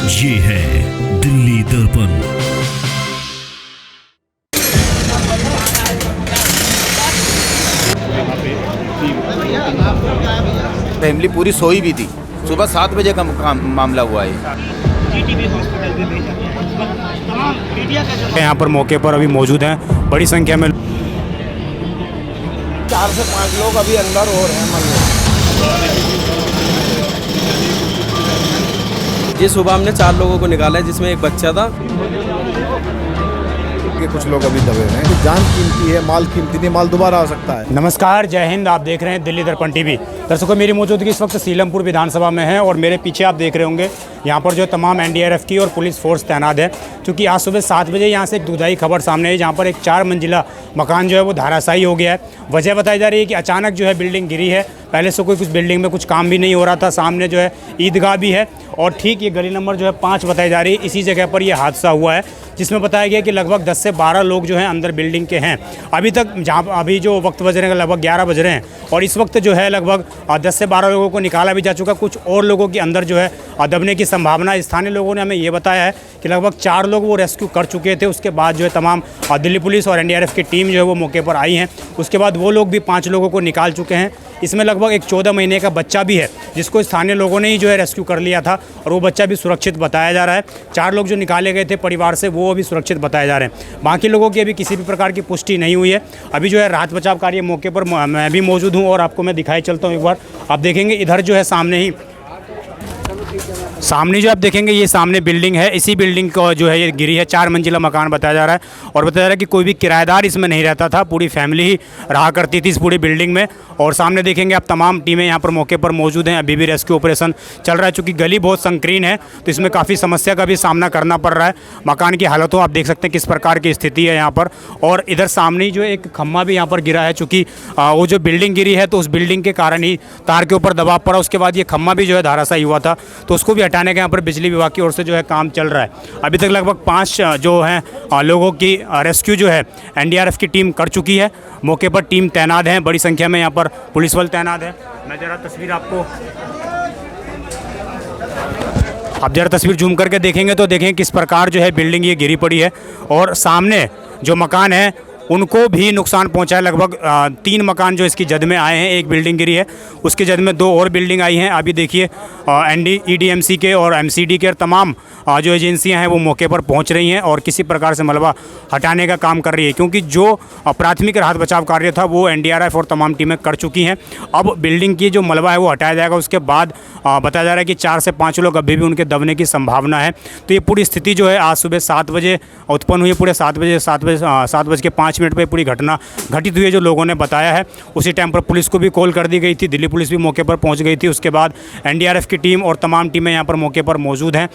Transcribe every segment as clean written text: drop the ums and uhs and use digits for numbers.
ये है दिल्ली दर्पण। फैमिली पूरी सोई भी थी। सुबह 7 बजे का मामला हुआ है। यहाँ पर मौके पर अभी मौजूद हैं बड़ी संख्या में। 4 से 5 लोग अभी अंदर हो रहे हैं। जी सुबह हमने 4 लोगों को निकाला है, जिसमें एक बच्चा था। कुछ लोग अभी दबे हुए हैं। जान कीमती है, माल कीमती नहीं, माल दोबारा आ सकता है। नमस्कार, जय हिंद। आप देख रहे हैं दिल्ली दर्पण टीवी। दर्शकों, मेरी मौजूदगी इस वक्त सीलमपुर विधानसभा में है और मेरे पीछे आप देख रहे होंगे यहाँ पर जो तमाम एनडीआरएफ की और पुलिस फोर्स तैनात है। क्योंकि आज सुबह 7 बजे यहाँ से एक दुखदाई खबर सामने आई, जहाँ पर एक 4 मंजिला मकान जो है वो धाराशायी हो गया है। वजह बताई जा रही है कि अचानक जो है बिल्डिंग गिरी है। पहले से कुछ बिल्डिंग में कुछ काम भी नहीं हो रहा था। सामने जो है ईदगाह भी है और ठीक ये गली नंबर जो है 5 बताई जा रही है, इसी जगह पर यह हादसा हुआ है, जिसमें बताया गया कि लगभग 10 से 12 लोग जो हैं अंदर बिल्डिंग के हैं। अभी तक जहाँ अभी जो वक्त बज रहे हैं लगभग 11 बज रहे हैं और इस वक्त जो है लगभग 10 से 12 लोगों को निकाला भी जा चुका। कुछ और लोगों के अंदर जो है दबने की संभावना। स्थानीय लोगों ने हमें ये बताया है कि लगभग 4 लोग वो रेस्क्यू कर चुके थे। उसके बाद जो है तमाम दिल्ली पुलिस और एनडीआरएफ की टीम जो है वो मौके पर आई हैं। उसके बाद वो लोग भी 5 लोगों को निकाल चुके हैं। इसमें लगभग एक 14 महीने का बच्चा भी है, जिसको स्थानीय लोगों ने ही जो है रेस्क्यू कर लिया था और वो बच्चा भी सुरक्षित बताया जा रहा है। 4 लोग जो निकाले गए थे परिवार से, वो अभी सुरक्षित बताए जा रहे हैं। बाकी लोगों की अभी किसी भी प्रकार की पुष्टि नहीं हुई है। अभी जो है राहत बचाव कार्य मौके पर मैं भी मौजूद हूँ और आपको मैं दिखाई चलता हूँ एक बार। आप देखेंगे इधर जो है सामने जो आप देखेंगे ये सामने बिल्डिंग है। इसी बिल्डिंग को जो है ये गिरी है। 4 मंजिला मकान बताया जा रहा है और बताया जा रहा है कि कोई भी किराएदार इसमें नहीं रहता था। पूरी फैमिली ही रहा करती थी इस पूरी बिल्डिंग में। और सामने देखेंगे आप तमाम टीमें यहाँ पर मौके पर मौजूद हैं। अभी भी रेस्क्यू ऑपरेशन चल रहा है। चूँकि गली बहुत संकीर्ण है तो इसमें काफ़ी समस्या का भी सामना करना पड़ रहा है। मकान की हालतों आप देख सकते हैं किस प्रकार की स्थिति है यहाँ पर। और इधर सामने जो एक खम्भा भी यहाँ पर गिरा है। चूँकि वो जो बिल्डिंग गिरी है तो उस बिल्डिंग के कारण ही तार के ऊपर दबाव पड़ा। उसके बाद ये खम्भा भी जो है धाराशायी हुआ था, तो उसको भी हटाने का यहाँ पर बिजली विभाग की ओर से जो है काम चल रहा है। अभी तक लगभग 5 जो हैं लोगों की रेस्क्यू जो है एनडीआरएफ की टीम कर चुकी है। मौके पर टीम तैनात है, बड़ी संख्या में यहाँ पर पुलिस बल तैनात है। मैं जरा तस्वीर जूम करके देखेंगे तो देखें किस प्रकार जो है बिल्डिंग ये गिरी पड़ी है और सामने जो मकान है उनको भी नुकसान पहुंचा है। लगभग 3 मकान जो इसकी जद में आए हैं। एक बिल्डिंग गिरी है, उसकी जद में 2 और बिल्डिंग आई हैं। अभी देखिए ईडीएमसी के और एमसीडी के तमाम जो एजेंसियां हैं वो मौके पर पहुंच रही हैं और किसी प्रकार से मलबा हटाने का काम कर रही है। क्योंकि जो प्राथमिक राहत बचाव कार्य था वो एनडीआरएफ और तमाम टीमें कर चुकी हैं। अब बिल्डिंग की जो मलबा है वो हटाया जाएगा। उसके बाद बताया जा रहा है कि 4 से 5 लोग अभी भी उनके दबने की संभावना है। तो ये पूरी स्थिति जो है आज सुबह 7 बजे उत्पन्न हुई। पूरे 7 बज के 5 मिनट पर पूरी घटना घटित हुई है, जो लोगों ने बताया है। उसी टाइम पर पुलिस को भी कॉल कर दी गई थी। दिल्ली पुलिस भी मौके पर पहुंच गई थी। उसके बाद एनडीआरएफ की टीम और तमाम टीमें यहाँ पर मौके पर मौजूद हैं।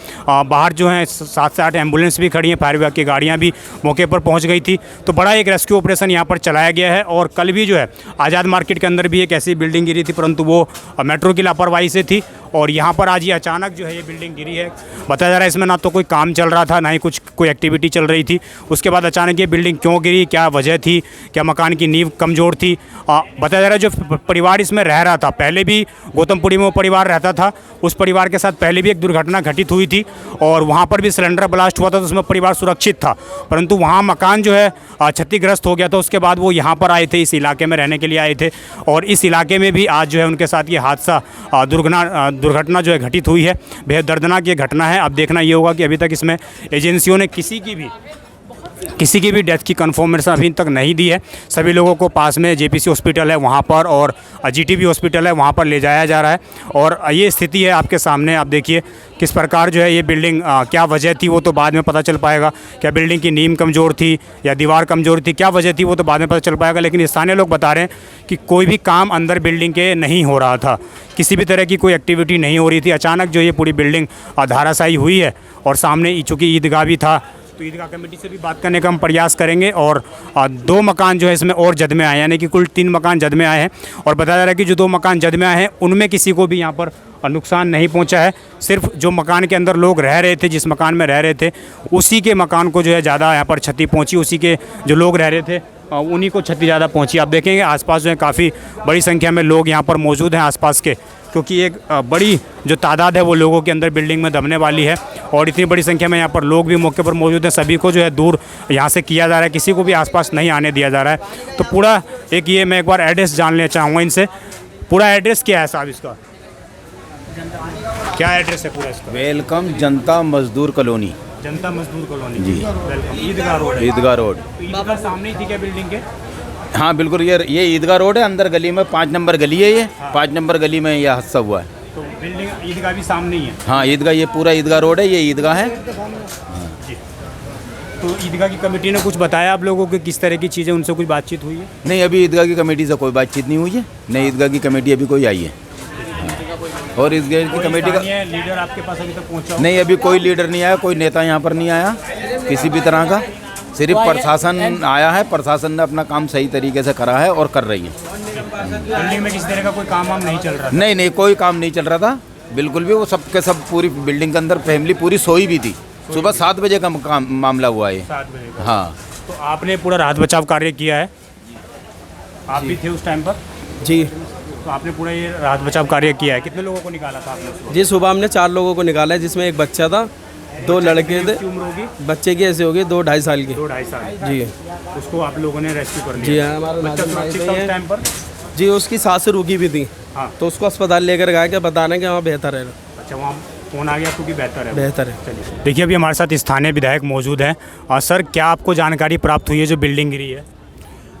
बाहर जो हैं 7 से 8 एम्बुलेंस भी खड़ी हैं। फायर विभाग की गाड़ियाँ भी मौके पर पहुँच गई थी। तो बड़ा एक रेस्क्यू ऑपरेशन यहाँ पर चलाया गया है। और कल भी जो है आज़ाद मार्केट के अंदर भी एक ऐसी बिल्डिंग गिरी थी, परंतु वो मेट्रो की लापरवाही से थी। और यहाँ पर आज ये अचानक जो है ये बिल्डिंग गिरी है। बताया जा रहा है इसमें ना तो कोई काम चल रहा था, ना ही कोई एक्टिविटी चल रही थी। उसके बाद अचानक ये बिल्डिंग क्यों गिरी, क्या वजह थी, क्या मकान की नींव कमज़ोर थी। बताया जा रहा है जो परिवार इसमें रह रहा था, पहले भी गौतमपुरी में वो परिवार रहता था। उस परिवार के साथ पहले भी एक दुर्घटना घटित हुई थी और वहाँ पर भी सिलेंडर ब्लास्ट हुआ था, तो उसमें परिवार सुरक्षित था। परंतु वहाँ मकान जो है क्षतिग्रस्त हो गया था। उसके बाद वो यहाँ पर आए थे, इस इलाके में रहने के लिए आए थे और इस इलाके में भी आज जो है उनके साथ ये हादसा दुर्घटना जो है घटित हुई है। बेहद दर्दनाक ये घटना है। अब देखना ये होगा कि अभी तक इसमें एजेंसियों ने किसी की भी डेथ की कन्फर्मेशन अभी तक नहीं दी है। सभी लोगों को पास में जेपीसी हॉस्पिटल है वहाँ पर और जीटीबी हॉस्पिटल है वहाँ पर ले जाया जा रहा है। और ये स्थिति है आपके सामने। आप देखिए किस प्रकार जो है ये बिल्डिंग क्या वजह थी वो तो बाद में पता चल पाएगा। क्या बिल्डिंग की नींव कमज़ोर थी या दीवार कमज़ोर थी, क्या वजह थी वो तो बाद में पता चल पाएगा। लेकिन स्थानीय लोग बता रहे हैं कि कोई भी काम अंदर बिल्डिंग के नहीं हो रहा था, किसी भी तरह की कोई एक्टिविटी नहीं हो रही थी। अचानक जो ये पूरी बिल्डिंग धाराशायी हुई है। और सामने चूँकि ईदगाह भी था तो ईदगाह कमेटी से भी बात करने का हम प्रयास करेंगे। और 2 मकान जो है इसमें और जद में आए, यानी कि कुल 3 मकान जद में आए हैं। और बताया जा रहा है कि जो 2 मकान जद में आए हैं उनमें किसी को भी यहाँ पर नुकसान नहीं पहुँचा है। सिर्फ जो मकान के अंदर लोग रह रहे थे, जिस मकान में रह रहे थे, उसी के मकान को जो है ज़्यादा यहाँ पर क्षति पहुँची। उसी के जो लोग रह रहे थे उन्हीं को क्षति ज़्यादा पहुंची। आप देखेंगे आसपास जो है काफ़ी बड़ी संख्या में लोग यहाँ पर मौजूद हैं आसपास के, क्योंकि एक बड़ी जो तादाद है वो लोगों के अंदर बिल्डिंग में दबने वाली है और इतनी बड़ी संख्या में यहाँ पर लोग भी मौके पर मौजूद हैं। सभी को जो है दूर यहाँ से किया जा रहा है, किसी को भी आसपास नहीं आने दिया जा रहा है। तो पूरा एक ये मैं एक बार एड्रेस जान लेना चाहूँगा इनसे, पूरा एड्रेस क्या है साहब इसका, क्या एड्रेस है पूरा इसका? वेलकम जनता मजदूर कॉलोनी, जनता मजदूर कॉलोनी जी। वेलकम, ईदगाह रोड है। ईदगाह रोड। तो ईदगाह सामने ही थी क्या बिल्डिंग के? हाँ बिल्कुल, ये ईदगाह रोड है, अंदर गली में 5 नंबर गली है, ये 5 नंबर गली में यह हादसा हुआ है। तो बिल्डिंग ईदगाह भी सामने ही है? हाँ ईदगाह, ये पूरा ईदगाह रोड है, ये ईदगाह है। जी। तो ईदगाह की कमेटी ने कुछ बताया आप लोगों को किस तरह की चीज़ें, उनसे कुछ बातचीत हुई है? नहीं, अभी ईदगाह की कमेटी से कोई बातचीत नहीं हुई है, नहीं ईदगाह की कमेटी अभी कोई आई है। और ईदगाह की कमेटी का लीडर आपके पास अभी तक पहुंचा? नहीं, अभी कोई लीडर नहीं आया, कोई नेता यहाँ पर नहीं आया किसी भी तरह का, सिर्फ प्रशासन आया है। प्रशासन ने अपना काम सही तरीके से करा है और कर रही है। बिल्डिंग में किसी तरह का कोई काम वाम नहीं चल रहा? नहीं, कोई काम नहीं चल रहा था बिल्कुल भी। वो सबके सब पूरी बिल्डिंग के अंदर फैमिली पूरी सोई भी थी। सुबह 7 बजे का मामला हुआ है। 7 बजे का? हाँ। तो आपने पूरा राहत बचाव कार्य किया है, आप भी थे उस टाइम पर? जी तो आपने पूरा ये राहत बचाव कार्य किया है। कितने लोगों को निकाला था आपने? जी, सुबह हमने 4 लोगों को निकाला है, जिसमें एक बच्चा था, 2 लड़के थे। उम्र होगी बच्चे की ऐसे होगी 2-2.5 साल की। 2-2.5 साल? जी। उसको आप लोगों ने रेस्क्यू कर लिया? जी हाँ, हमारा बच्चा सुरक्षित था उस टाइम पर? जी, उसकी सांस रुकी भी थी। हाँ। तो उसको अस्पताल लेकर गए, क्या बताना कि वहाँ बेहतर है। अच्छा, वहाँ फोन आ गया क्योंकि बेहतर है? बेहतर है। चलिए, देखिए अभी हमारे साथ स्थानीय विधायक मौजूद हैं। और सर, क्या आपको जानकारी प्राप्त हुई है जो बिल्डिंग गिरी है?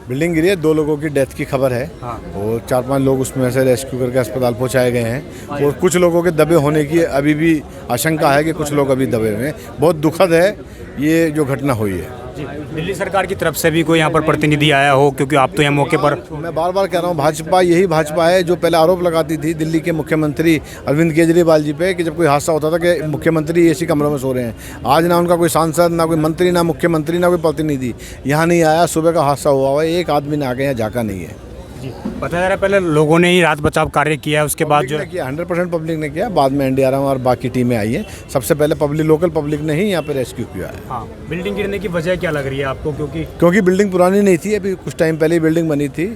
बिल्डिंग गिरी है, 2 लोगों की डेथ की खबर है। हाँ। और 4-5 लोग उसमें से रेस्क्यू करके अस्पताल पहुंचाए गए हैं और कुछ लोगों के दबे होने की अभी भी आशंका है कि कुछ लोग अभी दबे हुए हैं। बहुत दुखद है ये जो घटना हुई है। जी, दिल्ली सरकार की तरफ से भी कोई यहाँ पर प्रतिनिधि आया हो, क्योंकि आप तो यहाँ मौके पर? मैं बार बार कह रहा हूँ, भाजपा यही भाजपा है जो पहले आरोप लगाती थी दिल्ली के मुख्यमंत्री अरविंद केजरीवाल जी पे कि जब कोई हादसा होता था कि मुख्यमंत्री एसी कमरों में सो रहे हैं। आज ना उनका कोई सांसद, ना कोई मंत्री, ना मुख्यमंत्री, ना कोई प्रतिनिधि यहाँ नहीं आया। सुबह का हादसा हुआ है, एक आदमी ने आके यहाँ झाँका नहीं है। जी, बताया जा रहा है पहले लोगों ने ही राहत बचाव कार्य किया है, उसके बाद जो 100% पब्लिक ने किया, बाद में एनडीआरएफ और बाकी टीमें आई हैं। सबसे पहले लोकल पब्लिक ने ही यहाँ पे रेस्क्यू किया है। हाँ, बिल्डिंग गिरने की वजह क्या लग रही है आपको? क्योंकि बिल्डिंग पुरानी नहीं थी, अभी कुछ टाइम पहले ही बिल्डिंग बनी थी।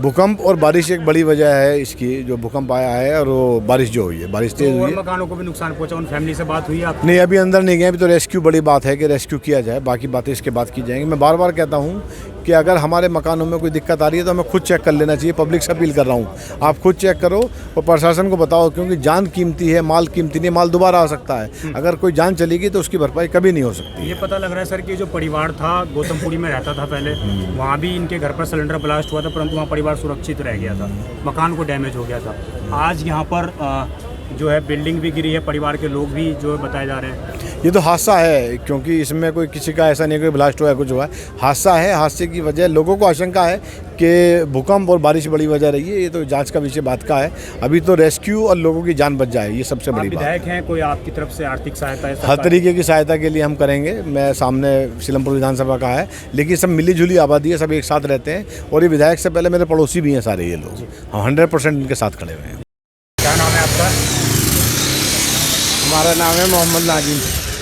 भूकंप और बारिश एक बड़ी वजह है इसकी, जो भूकंप आया है और वो बारिश जो हुई है, बारिश तेज हुई है। मकानों को भी नुकसान पहुंचा, उन फैमिली से बात हुई आप? नहीं, अभी अंदर नहीं गए, अभी तो रेस्क्यू बड़ी बात है कि रेस्क्यू किया जाए, बाकी बातें इसके बाद की जाएंगी। मैं बार बार कहता हूँ कि अगर हमारे मकानों में कोई दिक्कत आ रही है तो हमें खुद चेक कर लेना चाहिए। पब्लिक से अपील कर रहा हूँ, आप खुद चेक करो और प्रशासन को बताओ, क्योंकि जान कीमती है, माल कीमती नहीं। माल दोबारा आ सकता है, अगर कोई जान चलेगी तो उसकी भरपाई कभी नहीं हो सकती। ये पता लग रहा है सर कि जो परिवार था गौतमपुरी में रहता था पहले, वहाँ भी इनके घर पर सिलेंडर ब्लास्ट हुआ था, परंतु वहाँ परिवार सुरक्षित रह गया था, मकान को डैमेज हो गया था। आज यहाँ पर जो है बिल्डिंग भी गिरी है, परिवार के लोग भी जो है बताए जा रहे हैं। ये तो हादसा है, क्योंकि इसमें कोई किसी का ऐसा नहीं कोई ब्लास्ट हुआ है, कुछ हुआ है, हादसा है। हादसे की वजह लोगों को आशंका है कि भूकंप और बारिश बड़ी वजह रही है। ये तो जांच का विषय बात का है। अभी तो रेस्क्यू और लोगों की जान बच जाए, ये सबसे बड़ी बात। विधायक हैं, कोई आपकी तरफ से आर्थिक सहायता है? हर तरीके की सहायता के लिए हम करेंगे। मैं सामने सीलमपुर विधानसभा का है, लेकिन सब मिली जुली आबादी है, सब एक साथ रहते हैं। और ये विधायक से पहले मेरे पड़ोसी भी हैं सारे ये लोग। हम 100% इनके साथ खड़े हुए हैं। क्या नाम है आपका? हमारा नाम है मोहम्मद नाजिम।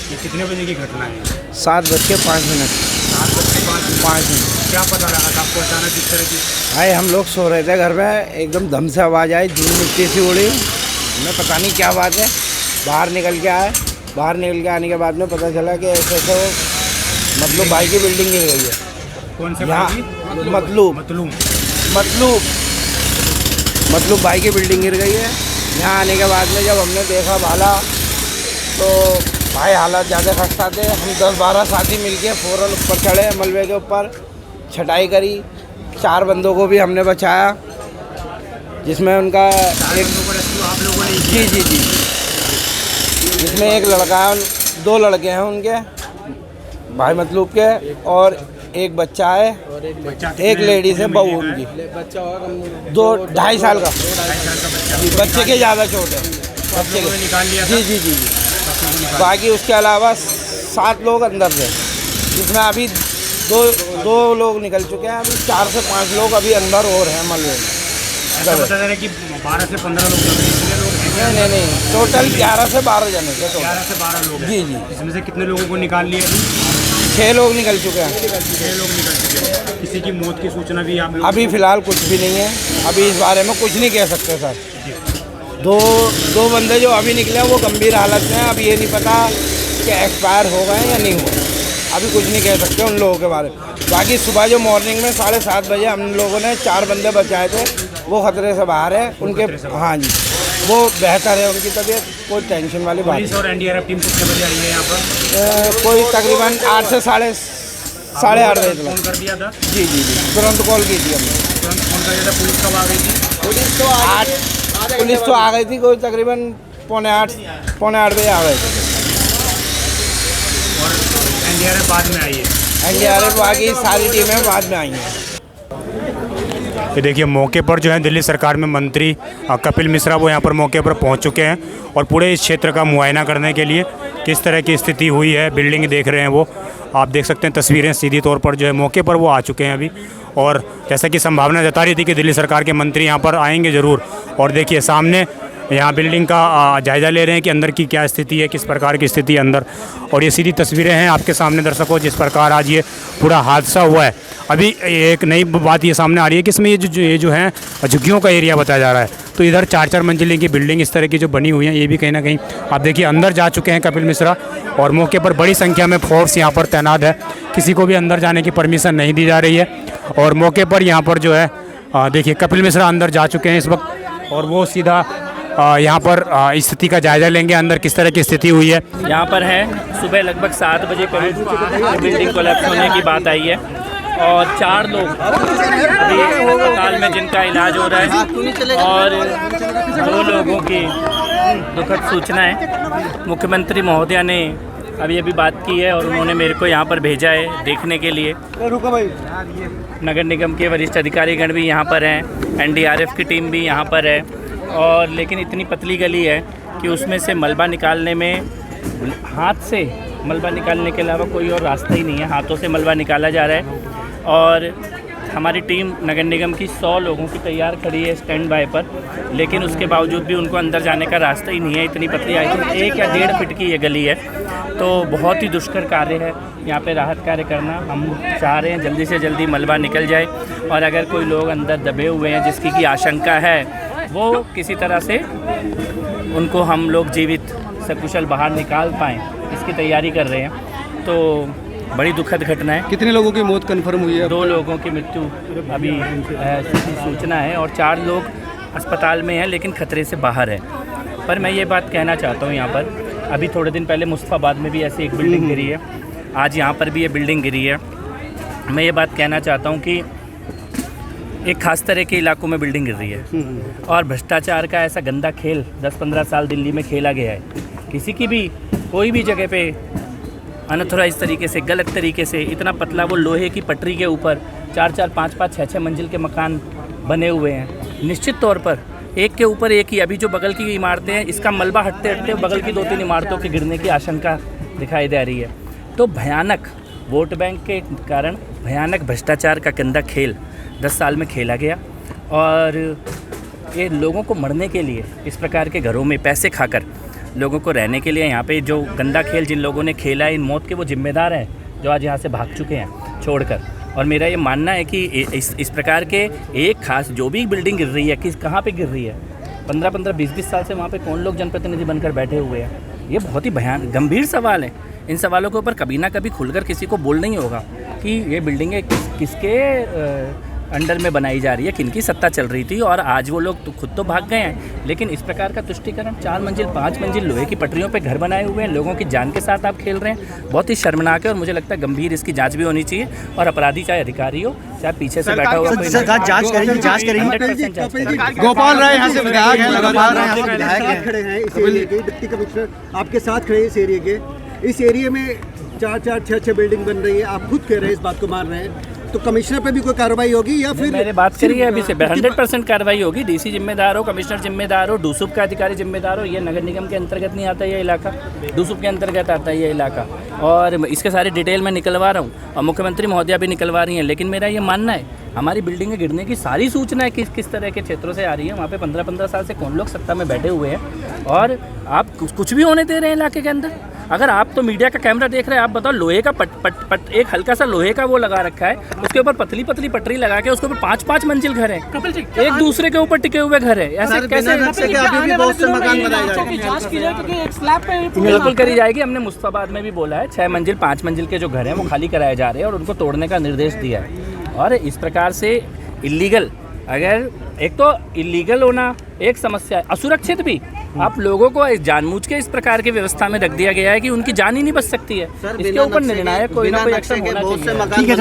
ये कितने बजे की घटना है? 7:05। 7:05। क्या पता लगा था आपको अचानक इस तरह की? भाई हम लोग सो रहे थे घर में, एकदम धम से आवाज़ आई, धूल मिट्टी सी उड़ी। हमें पता नहीं क्या बात है, बाहर निकल के आए। बाहर निकल के आने के बाद में पता चला कि ऐसे तो मतलब भाई की बिल्डिंग गिर गई है। कौन से यहाँ भाई की? मतलब भाई की बिल्डिंग गिर गई है। यहाँ आने के बाद में जब हमने देखा भाला, तो भाई हालात ज़्यादा खस्ता थे। हम 10-12 साथी मिलके फ़ौरन ऊपर चढ़े, मलबे के ऊपर छटाई करी। 4 बंदों को भी हमने बचाया, जिसमें उनका एक आप लोगों ने? जी, जिसमें एक लड़का है, 2 लड़के हैं उनके भाई मतलब के, और एक बच्चा है, एक लेडीज है, बहू उनकी। 2-2.5 साल का बच्चे के ज़्यादा चोट है, बच्चे के निकाल लिया? जी। बाकी उसके अलावा 7 लोग अंदर थे, जिसमें अभी दो लोग निकल चुके हैं। अभी 4 से 5 लोग अभी अंदर और हैं मलबे में। ऐसा बता जा रहा है कि 12 से 15 लोग हैं? नहीं, टोटल 11 से 12 जने थे। 11 से 12 लोग हैं। जी। इसमें से कितने लोगों को निकाल लिया? 6 लोग निकल चुके हैं। 6 लोग निकल चुके हैं। किसी की मौत की सूचना भी आप लोग? अभी फ़िलहाल कुछ भी नहीं है, अभी इस बारे में कुछ नहीं कह सकते सर। दो बंदे जो अभी निकले हैं वो गंभीर हालत में हैं। अब ये नहीं पता कि एक्सपायर हो गए या नहीं हुए, अभी कुछ नहीं कह सकते उन लोगों के बारे में। बाकी सुबह जो मॉर्निंग में 7:30 बजे हम लोगों ने 4 बंदे बचाए थे, वो खतरे से बाहर है उनके। हाँ जी, वो बेहतर है उनकी तबीयत, कोई टेंशन वाली बात पुलिस और एनडीआरएफ टीम कितने बजे आई है यहाँ पर? कोई तकरीबन 8 से साढ़े 8 बजे फोन कर दिया था? जी, तुरंत कॉल की थी हमने। तुरंत फोन कर दिया था। पुलिस कब आ गई थी? पुलिस तो आ गई थी, कोई तकरीबन पौने आठ बजे आ गए थे। और एनडीआरएफ बाद में आई है? एनडीआरएफ बाकी सारी टीमें बाद में आई हैं। ये देखिए मौके पर जो है दिल्ली सरकार में मंत्री कपिल मिश्रा वो यहाँ पर मौके पर पहुँच चुके हैं और पूरे इस क्षेत्र का मुआयना करने के लिए किस तरह की स्थिति हुई है, बिल्डिंग देख रहे हैं वो आप देख सकते हैं तस्वीरें। सीधी तौर पर जो है मौके पर वो आ चुके हैं अभी, और जैसा कि संभावना जता रही थी कि दिल्ली सरकार के मंत्री यहाँ पर आएंगे ज़रूर। और देखिए सामने यहाँ बिल्डिंग का जायज़ा ले रहे हैं कि अंदर की क्या स्थिति है, किस प्रकार की स्थिति है अंदर। और ये सीधी तस्वीरें हैं आपके सामने दर्शकों, जिस प्रकार आज ये पूरा हादसा हुआ है। अभी एक नई बात ये सामने आ रही है कि इसमें ये जो है झुग्गियों का एरिया बताया जा रहा है। तो इधर 4-4 मंजिले की बिल्डिंग इस तरह की जो बनी हुई हैं, ये भी कहीं ना कहीं आप देखिए अंदर जा चुके हैं कपिल मिश्रा, और मौके पर बड़ी संख्या में फोर्स यहाँ पर तैनात है। किसी को भी अंदर जाने की परमिशन नहीं दी जा रही है। और मौके पर यहाँ पर जो है देखिए कपिल मिश्रा अंदर जा चुके हैं इस वक्त, और वो सीधा यहाँ पर स्थिति का जायज़ा लेंगे अंदर किस तरह की स्थिति हुई है। यहाँ पर है सुबह लगभग 7 बजे करीब बिल्डिंग कोलैप्स होने की बात आई है, और 4 लोग अभी अस्पताल में जिनका इलाज हो रहा है, और 2 लोगों की दुखद सूचना है। मुख्यमंत्री महोदया ने अभी बात की है और उन्होंने मेरे को यहाँ पर भेजा है देखने के लिए। नगर निगम के वरिष्ठ अधिकारीगण भी यहाँ पर हैं, एनडीआरएफ की टीम भी यहाँ पर है, और लेकिन इतनी पतली गली है कि उसमें से मलबा निकालने में, हाथ से मलबा निकालने के अलावा कोई और रास्ता ही नहीं है। हाथों से मलबा निकाला जा रहा है, और हमारी टीम नगर निगम की 100 लोगों की तैयार खड़ी है स्टैंड बाय पर, लेकिन उसके बावजूद भी उनको अंदर जाने का रास्ता ही नहीं है। इतनी पतली आई थी, 1 या 1.5 फीट की ये गली है, तो बहुत ही दुष्कर कार्य है यहाँ पे राहत कार्य करना। हम चाह रहे हैं जल्दी से जल्दी मलबा निकल जाए, और अगर कोई लोग अंदर दबे हुए हैं जिसकी की आशंका है, वो किसी तरह से उनको हम लोग जीवित सकुशल बाहर निकाल पाएँ, इसकी तैयारी कर रहे हैं। तो बड़ी दुखद घटना है। कितने लोगों की मौत कन्फर्म हुई है? 2 लोगों की मृत्यु अभी सूचना है, और 4 लोग अस्पताल में हैं लेकिन खतरे से बाहर है। पर मैं ये बात कहना चाहता हूँ यहाँ पर, अभी थोड़े दिन पहले मुस्तफ़ाबाद में भी ऐसी एक बिल्डिंग गिरी है, आज यहाँ पर भी ये बिल्डिंग गिरी है। मैं ये बात कहना चाहता हूँ कि एक ख़ास तरह के इलाकों में बिल्डिंग गिर रही है, और भ्रष्टाचार का ऐसा गंदा खेल 10-15 साल दिल्ली में खेला गया है। किसी की भी कोई भी जगह पे अनऑथराइज तरीके से, गलत तरीके से, इतना पतला वो लोहे की पटरी के ऊपर 4-4, 5-5, 6-6 मंजिल के मकान बने हुए हैं। निश्चित तौर पर एक के ऊपर एक ही, अभी जो बगल की इमारतें हैं, इसका मलबा हटते हटते बगल की 2-3 इमारतों के गिरने की आशंका दिखाई दे रही है। तो भयानक वोट बैंक के कारण भयानक भ्रष्टाचार का गंदा खेल 10 साल में खेला गया, और ये लोगों को मरने के लिए इस प्रकार के घरों में पैसे खाकर लोगों को रहने के लिए यहाँ पे जो गंदा खेल जिन लोगों ने खेला है, इन मौत के वो जिम्मेदार हैं जो आज यहाँ से भाग चुके हैं छोड़कर। और मेरा ये मानना है कि इस प्रकार के एक खास जो भी बिल्डिंग गिर रही है, कहाँ पे गिर रही है, 15-15, 20-20 साल से वहाँ पे कौन लोग जनप्रतिनिधि बनकर बैठे हुए हैं। ये बहुत ही गंभीर सवाल है। इन सवालों के ऊपर कभी ना कभी खुलकर किसी को बोलना ही होगा कि ये बिल्डिंगें किसके अंडर में बनाई जा रही है, किनकी सत्ता चल रही थी। और आज वो लोग खुद तो भाग गए हैं, लेकिन इस प्रकार का तुष्टीकरण 4 मंजिल 5 मंजिल लोहे की पटरियों पे घर बनाए हुए हैं, लोगों की जान के साथ आप खेल रहे हैं। बहुत ही शर्मनाक है, और मुझे लगता है गंभीर इसकी जांच भी होनी चाहिए, और अपराधी चाहे अधिकारी हो चाहे पीछे से बैठा हुआ कोई, जांच करेंगे। गोपाल राय यहाँ से विधायक हैं, खड़े हैं इस एरिया के, डिप्टी कमिश्नर आपके साथ खड़े हैं इस एरिया के। इस एरिया में 4-4, 6-6 बिल्डिंग बन रही है, आप खुद कह रहे हैं, इस बात को मान रहे हैं, तो कमिश्नर पे भी कोई कार्रवाई होगी या फिर? मैंने बात करी है अभी से 100% कार्रवाई होगी। डीसी जिम्मेदार हो, कमिश्नर जिम्मेदार हो, डूसुप का अधिकारी जिम्मेदार हो। ये नगर निगम के अंतर्गत नहीं आता ये इलाका, डूसुप के अंतर्गत आता है ये इलाका, और इसके सारे डिटेल मैं निकलवा रहा हूँ, और मुख्यमंत्री महोदया भी निकलवा रही हैं। लेकिन मेरा ये मानना है, हमारी बिल्डिंगें गिरने की सारी सूचनाएं किस तरह के क्षेत्रों से आ रही है। वहाँ पे 15-15 साल से कौन लोग सत्ता में बैठे हुए हैं, और आप कुछ भी होने दे रहे हैं इलाके के अंदर। अगर आप तो मीडिया का कैमरा देख रहे हैं, आप बताओ लोहे का एक हल्का सा लोहे का वो लगा रखा है, उसके ऊपर पतली पतली पट्टी लगा के उसके ऊपर 5-5 मंजिल घर है, एक दूसरे के ऊपर टिके हुए घर है। ऐसे कैसे? बिल्कुल करी जाएगी। हमने मुस्तफाबाद में भी बोला है 6 मंजिल 5 मंजिल के जो घर हैं वो खाली कराए जा रहे हैं और उनको तोड़ने का निर्देश दिया है। और इस प्रकार से इल्लीगल, अगर एक तो इल्लीगल होना एक समस्या है, असुरक्षित भी। आप लोगों को जानबूझ के इस प्रकार की व्यवस्था में रख दिया गया है कि उनकी जान ही नहीं बच सकती है। इसके ऊपर निर्णायक कोई ना कोई एक्शन होना चाहिए।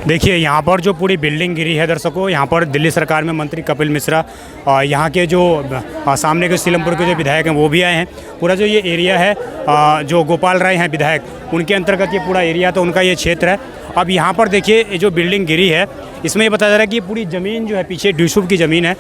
देखिए यहाँ पर जो पूरी बिल्डिंग गिरी है दर्शकों, यहाँ पर दिल्ली सरकार में मंत्री कपिल मिश्रा और यहाँ के जो सामने के सीलमपुर के जो विधायक हैं वो भी आए हैं। पूरा जो ये एरिया है जो गोपाल राय हैं विधायक, उनके अंतर्गत ये पूरा एरिया तो उनका ये क्षेत्र है। अब यहाँ पर देखिए ये जो बिल्डिंग गिरी है इसमें ये बताया जा रहा है कि पूरी ज़मीन जो है पीछे डीसूब की ज़मीन है,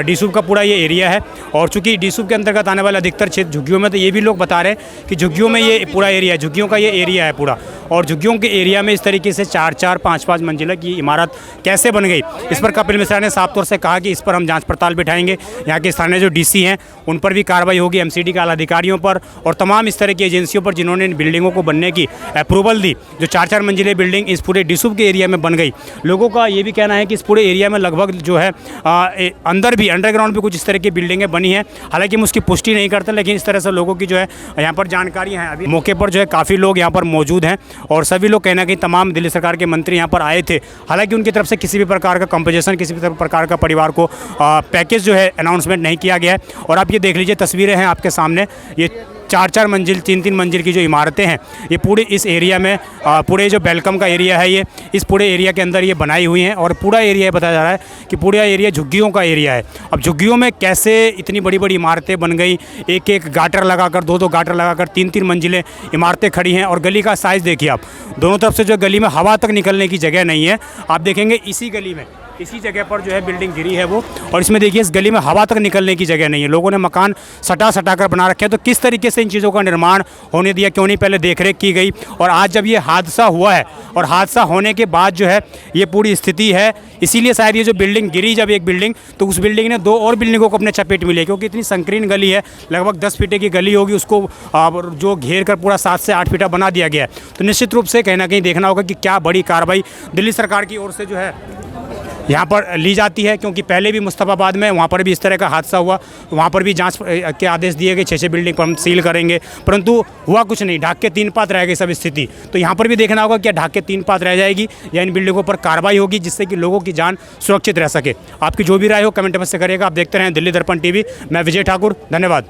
डीसूब का पूरा ये एरिया है। और चूँकि डीसूब के अंतर्गत आने वाला अधिकतर क्षेत्र झुग्गियों में, तो ये भी लोग बता रहे हैं कि झुग्गियों में ये पूरा एरिया है, झुग्गियों का ये एरिया है पूरा। और झुग्गियों के एरिया में इस तरीके से 4-4, 5-5 मंजिला की इमारत कैसे बन गई, इस पर कपिल मिश्रा ने साफ तौर से कहा कि इस पर हम जाँच पड़ताल बिठाएंगे। यहाँ के स्थानीय जो DC हैं उन पर भी कार्रवाई होगी, MCD के आला अधिकारियों पर और तमाम इस तरह की एजेंसियों पर जिन्होंने इन बिल्डिंगों को बनने की अप्रूवल दी। जो 4-4 मंजिले बिल्डिंग इस पूरे डीसूब के एरिया में बन गई। लोगों का ये भी कहना है कि इस पूरे एरिया में लगभग जो है अंदर भी अंडरग्राउंड भी कुछ इस तरह की बिल्डिंगें बनी हैं। हालांकि हम उसकी पुष्टि नहीं करते, लेकिन इस तरह से लोगों की जो है यहाँ पर जानकारी है। अभी मौके पर जो है काफ़ी लोग यहाँ पर मौजूद हैं और सभी लोग कहना कि तमाम दिल्ली सरकार के मंत्री यहाँ पर आए थे। हालांकि उनकी तरफ से किसी भी प्रकार का कंपनसेशन, किसी भी प्रकार का परिवार को पैकेज जो है अनाउंसमेंट नहीं किया गया है। और आप ये देख लीजिए, तस्वीरें हैं आपके सामने, ये 4-4 मंजिल 3-3 मंजिल की जो इमारतें हैं ये पूरे इस एरिया में, पूरे जो वेलकम का एरिया है ये इस पूरे एरिया के अंदर ये बनाई हुई हैं। और पूरा एरिया बताया जा रहा है कि पूरा एरिया झुग्गियों का एरिया है। अब झुग्गियों में कैसे इतनी बड़ी बड़ी इमारतें बन गई, एक गाटर लगाकर, 2-2 गाटर लगाकर 3-3 मंजिलें इमारतें खड़ी हैं। और गली का साइज़ देखिए आप, दोनों तरफ से जो गली में हवा तक निकलने की जगह नहीं है। आप देखेंगे इसी गली में, इसी जगह पर जो है बिल्डिंग गिरी है वो, और इसमें देखिए इस गली में हवा तक निकलने की जगह नहीं है। लोगों ने मकान सटा कर बना रखे हैं। तो किस तरीके से इन चीज़ों का निर्माण होने दिया, क्यों नहीं पहले देखरेख की गई। और आज जब ये हादसा हुआ है और हादसा होने के बाद जो है ये पूरी स्थिति है, इसीलिए शायद ये जो बिल्डिंग गिरी जब एक बिल्डिंग, तो उस बिल्डिंग ने 2 और बिल्डिंगों को अपने चपेट में लिया, क्योंकि इतनी संकीर्ण गली है, लगभग 10 फीटे की गली होगी, उसको जो घेर कर पूरा 7 से 8 फीटा बना दिया गया है। तो निश्चित रूप से कहीं ना कहीं देखना होगा कि क्या बड़ी कार्रवाई दिल्ली सरकार की ओर से जो है यहाँ पर ली जाती है। क्योंकि पहले भी मुस्तफाबाद में वहाँ पर भी इस तरह का हादसा हुआ, वहाँ पर भी जांच के आदेश दिए गए, 6-6 बिल्डिंग पर हम सील करेंगे, परंतु हुआ कुछ नहीं, ढाक के 3 पात रह गई सब स्थिति। तो यहाँ पर भी देखना होगा क्या ढाक के 3 पात रह जाएगी या इन बिल्डिंगों पर कार्रवाई होगी जिससे कि लोगों की जान सुरक्षित रह सके। आपकी जो भी राय हो कमेंट में से करिएगा। आप देखते रहें दिल्ली दर्पण TV। मैं विजय ठाकुर, धन्यवाद।